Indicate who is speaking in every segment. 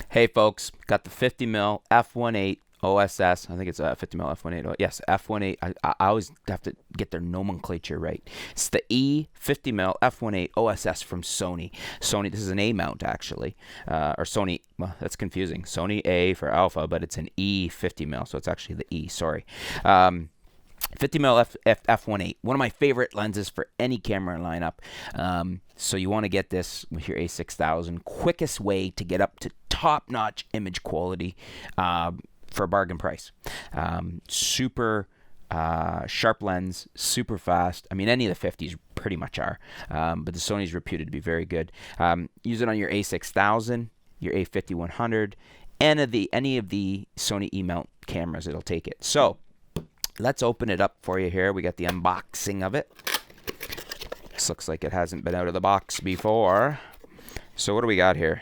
Speaker 1: Hey folks, got the 50mm f1.8 OSS. I think it's 50mm f1.8. Yes, f1.8. I always have to get their nomenclature right. It's the E50mm f1.8 OSS from Sony. Sony. This is an A mount actually, or Sony. Well, that's confusing. Sony A for alpha, but it's an E50mm, so it's actually the E. Sorry. 50mm f1.8, one of my favorite lenses for any camera lineup. So you want to get this with your A6000. Quickest way to get up to top-notch image quality for a bargain price. Super sharp lens, super fast. I mean, any of the 50s pretty much are, but the Sony's reputed to be very good. Use it on your A6000, your A5100, and any of the Sony E-mount cameras. It'll take it. So let's open it up for you here. We got the unboxing of it. This looks like it hasn't been out of the box before. So what do we got here?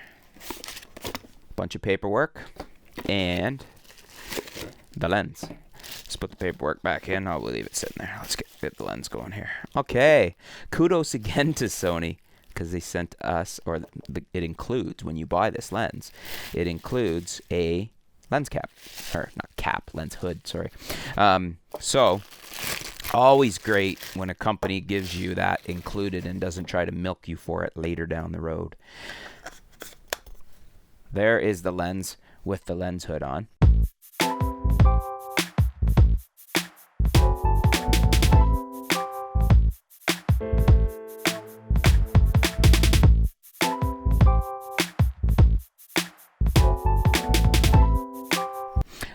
Speaker 1: Bunch of paperwork and the lens. Let's put the paperwork back in. I'll leave it sitting there. Let's get the lens going here. Okay. Kudos again to Sony, because they sent us, or it includes, when you buy this lens, it includes a lens cap, or not cap, lens hood, sorry. So always great when a company gives you that included and doesn't try to milk you for it later down the road. There is the lens with the lens hood on.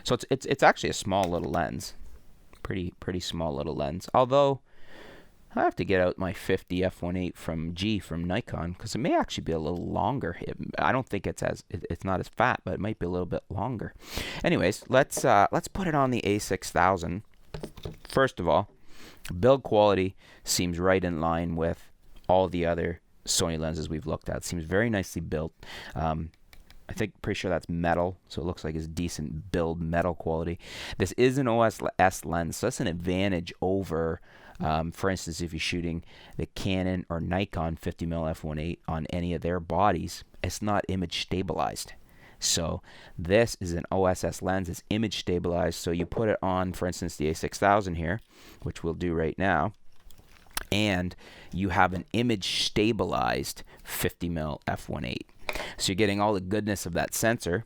Speaker 1: So it's actually a small little lens, pretty small little lens. Although I have to get out my 50 f1.8 from Nikon, because it may actually be a little longer. I don't think it's not as fat, but it might be a little bit longer. Anyways, let's put it on the A6000. First of all, build quality seems right in line with all the other Sony lenses we've looked at. It seems very nicely built. I think pretty sure that's metal, so it looks like it's decent build metal quality. This is an OSS lens, so that's an advantage over, for instance, if you're shooting the Canon or Nikon 50mm f1.8 on any of their bodies, it's not image stabilized. So this is an OSS lens. It's image stabilized, so you put it on, for instance, the A6000 here, which we'll do right now, and you have an image stabilized 50mm f1.8. So you're getting all the goodness of that sensor,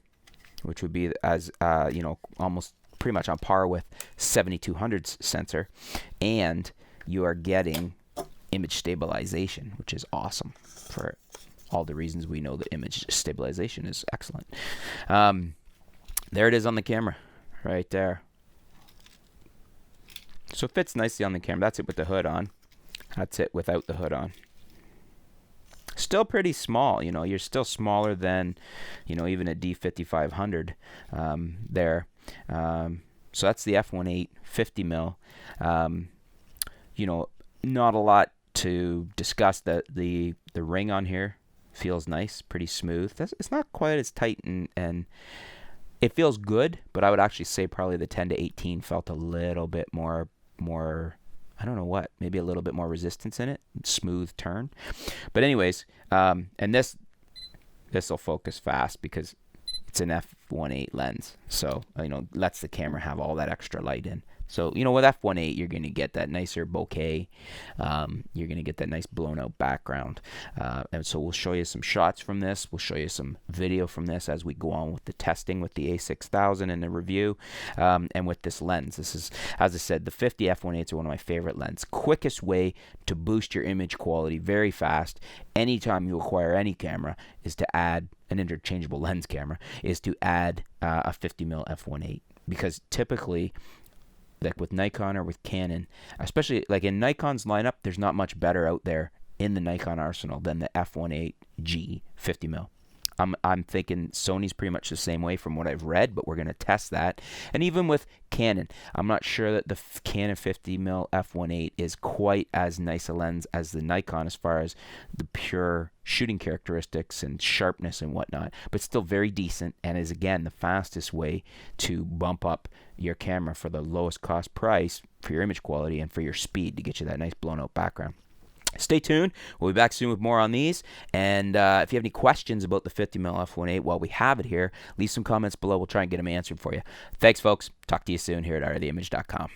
Speaker 1: which would be as almost pretty much on par with 7200's sensor, and you are getting image stabilization, which is awesome for all the reasons we know that image stabilization is excellent. There it is on the camera, right there. So it fits nicely on the camera. That's it with the hood on. That's it without the hood on. Still pretty small, you're still smaller than, even a D5500 there. So that's the f1.8 50mm. Not a lot to discuss. The ring on here feels nice, pretty smooth. It's not quite as tight, and it feels good, but I would actually say probably the 10 to 18 felt a little bit more I don't know what, maybe a little bit more resistance in it, smooth turn. But anyways, and this will focus fast because it's an f1.8 lens, so lets the camera have all that extra light in. So with f1.8 you're going to get that nicer bokeh, you're going to get that nice blown out background, and so we'll show you some shots from this, we'll show you some video from this as we go on with the testing with the A6000 and the review, and with this lens. This is, as I said, the 50 f1.8s are one of my favorite lenses. Quickest way to boost your image quality very fast anytime you acquire any camera is to add an interchangeable lens camera, is to add a 50mm f1.8, because typically, like with Nikon or with Canon, especially like in Nikon's lineup, there's not much better out there in the Nikon arsenal than the f1.8G 50mm. I'm thinking Sony's pretty much the same way from what I've read, but we're going to test that. And even with Canon, I'm not sure that the Canon 50mm f1.8 is quite as nice a lens as the Nikon as far as the pure shooting characteristics and sharpness and whatnot, but still very decent, and is again the fastest way to bump up your camera for the lowest cost price for your image quality and for your speed to get you that nice blown out background. Stay tuned. We'll be back soon with more on these. And if you have any questions about the 50mm f1.8 while we have it here, leave some comments below. We'll try and get them answered for you. Thanks, folks. Talk to you soon here at artoftheimage.com.